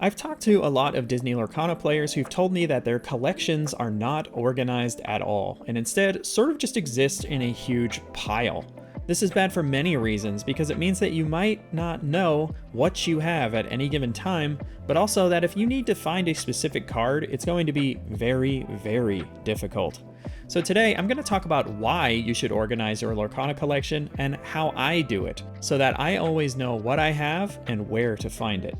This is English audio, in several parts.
I've talked to a lot of Disney Lorcana players who've told me that their collections are not organized at all, and instead sort of just exist in a huge pile. This is bad for many reasons, because it means that you might not know what you have at any given time, but also that if you need to find a specific card, it's going to be very, very difficult. So today I'm going to talk about why you should organize your Lorcana collection and how I do it, so that I always know what I have and where to find it.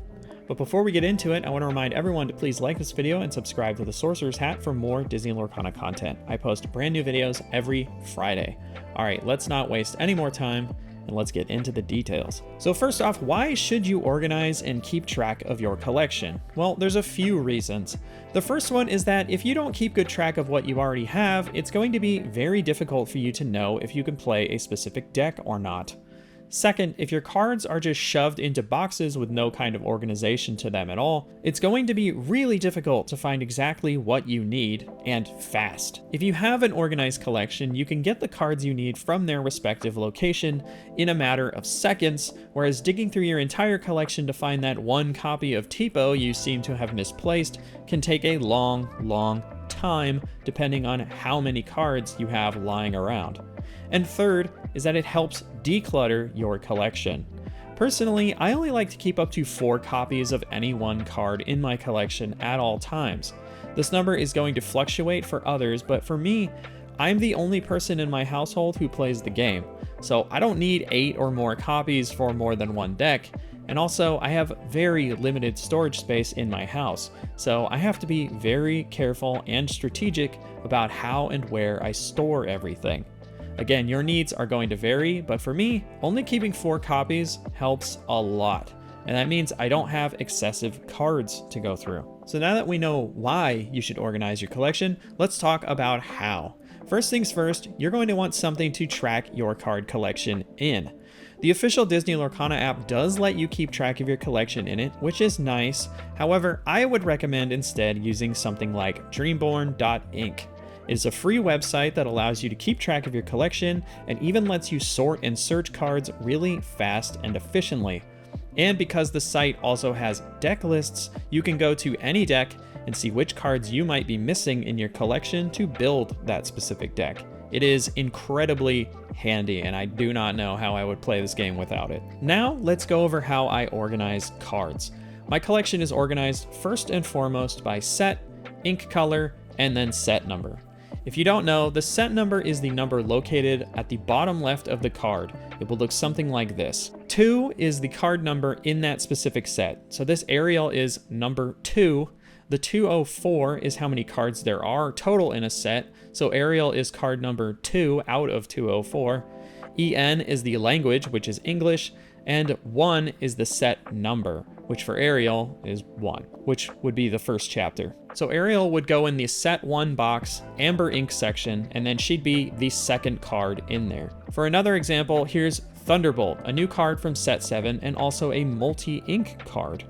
But before we get into it, I want to remind everyone to please like this video and subscribe to the Sorcerer's Hat for more Disney Lorcana content. I post brand new videos every Friday. Alright, let's not waste any more time and let's get into the details. So first off, why should you organize and keep track of your collection? Well, there's a few reasons. The first one is that if you don't keep good track of what you already have, it's going to be very difficult for you to know if you can play a specific deck or not. Second, if your cards are just shoved into boxes with no kind of organization to them at all, it's going to be really difficult to find exactly what you need, and fast. If you have an organized collection, you can get the cards you need from their respective location in a matter of seconds, whereas digging through your entire collection to find that one copy of Tipo you seem to have misplaced can take a long time, depending on how many cards you have lying around. And third is that it helps declutter your collection. Personally, I only like to keep up to 4 copies of any one card in my collection at all times. This number is going to fluctuate for others, but for me, I'm the only person in my household who plays the game, so I don't need 8 or more copies for more than one deck. And also, I have very limited storage space in my house, so I have to be very careful and strategic about how and where I store everything. Again, your needs are going to vary, but for me, only keeping 4 copies helps a lot. And that means I don't have excessive cards to go through. So now that we know why you should organize your collection, let's talk about how. First things first, you're going to want something to track your card collection in. The official Disney Lorcana app does let you keep track of your collection in it, which is nice. However, I would recommend instead using something like dreamborn.inc. It is a free website that allows you to keep track of your collection and even lets you sort and search cards really fast and efficiently. And because the site also has deck lists, you can go to any deck and see which cards you might be missing in your collection to build that specific deck. It is incredibly handy, and I do not know how I would play this game without it. Now let's go over how I organize cards. My collection is organized first and foremost by set, ink color, and then set number. If you don't know, the set number is the number located at the bottom left of the card. It will look something like this. 2 is the card number in that specific set. So this Ariel is number 2. The 204 is how many cards there are total in a set. So Ariel is card number 2 out of 204. EN is the language, which is English. And 1 is the set number, which for Ariel is 1, which would be the first chapter. So Ariel would go in the set 1 box, amber ink section, and then she'd be the second card in there. For another example, here's Thunderbolt, a new card from set 7 and also a multi-ink card.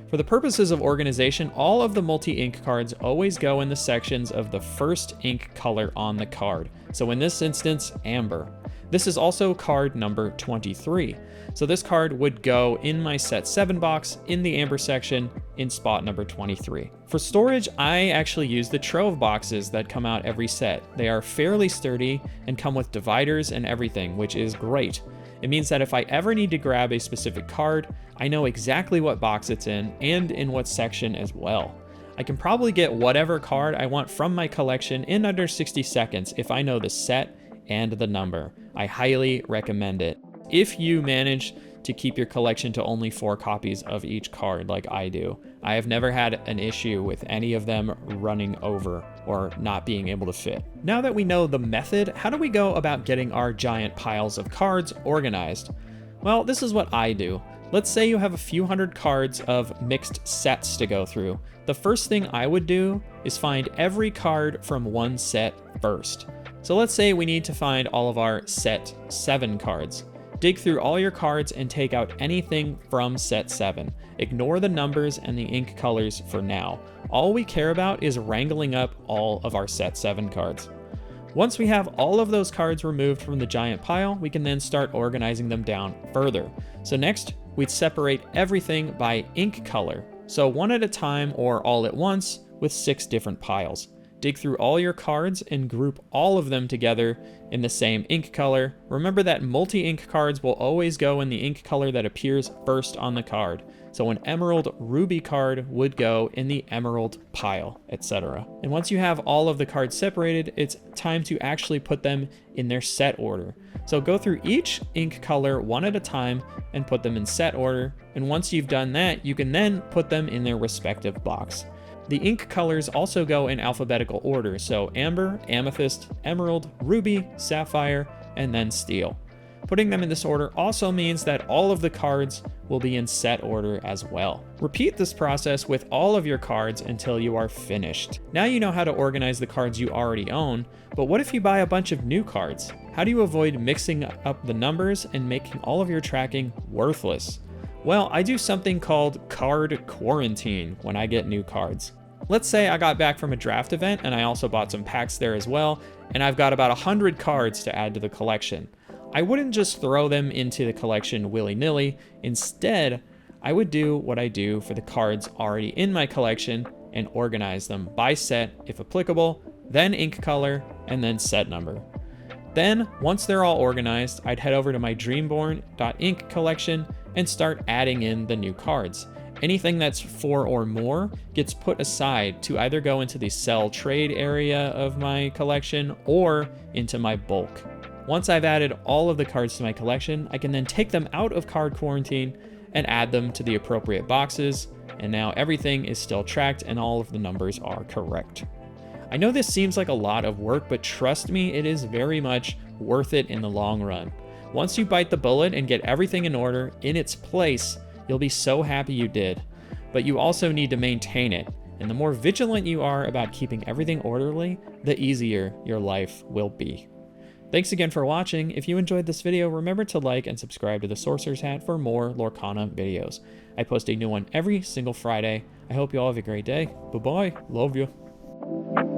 For the purposes of organization, all of the multi-ink cards always go in the sections of the first ink color on the card. So in this instance, amber. This is also card number 23. So this card would go in my set 7 box in the amber section in spot number 23. For storage, I actually use the Trove boxes that come out every set. They are fairly sturdy and come with dividers and everything, which is great. It means that if I ever need to grab a specific card, I know exactly what box it's in and in what section as well. I can probably get whatever card I want from my collection in under 60 seconds if I know the set and the number. I highly recommend it. If you manage to keep your collection to only 4 copies of each card like I do, I have never had an issue with any of them running over or not being able to fit. Now that we know the method, how do we go about getting our giant piles of cards organized? Well, this is what I do. Let's say you have a few hundred cards of mixed sets to go through. The first thing I would do is find every card from one set first. So let's say we need to find all of our set 7 cards. Dig through all your cards and take out anything from set 7. Ignore the numbers and the ink colors for now. All we care about is wrangling up all of our set 7 cards. Once we have all of those cards removed from the giant pile, we can then start organizing them down further. So next, we'd separate everything by ink color. So one at a time or all at once with 6 different piles. Dig through all your cards and group all of them together in the same ink color. Remember that multi-ink cards will always go in the ink color that appears first on the card. So an emerald ruby card would go in the emerald pile, etc. And once you have all of the cards separated, it's time to actually put them in their set order. So go through each ink color one at a time and put them in set order. And once you've done that, you can then put them in their respective box. The ink colors also go in alphabetical order, so amber, amethyst, emerald, ruby, sapphire, and then steel. Putting them in this order also means that all of the cards will be in set order as well. Repeat this process with all of your cards until you are finished. Now you know how to organize the cards you already own, but what if you buy a bunch of new cards? How do you avoid mixing up the numbers and making all of your tracking worthless? Well, I do something called card quarantine when I get new cards. Let's say I got back from a draft event and I also bought some packs there as well, and I've got about 100 cards to add to the collection. I wouldn't just throw them into the collection willy-nilly. Instead, I would do what I do for the cards already in my collection and organize them by set if applicable, then ink color, and then set number. Then, once they're all organized, I'd head over to my Dreamborn.ink collection and start adding in the new cards. Anything that's 4 or more gets put aside to either go into the sell trade area of my collection or into my bulk. Once I've added all of the cards to my collection, I can then take them out of card quarantine and add them to the appropriate boxes, and now everything is still tracked and all of the numbers are correct. I know this seems like a lot of work, but trust me, it is very much worth it in the long run. Once you bite the bullet and get everything in order, in its place, you'll be so happy you did. But you also need to maintain it, and the more vigilant you are about keeping everything orderly, the easier your life will be. Thanks again for watching. If you enjoyed this video, remember to like and subscribe to the Sorcerer's Hat for more Lorcana videos. I post a new one every single Friday. I hope you all have a great day. Bye-bye. Love you.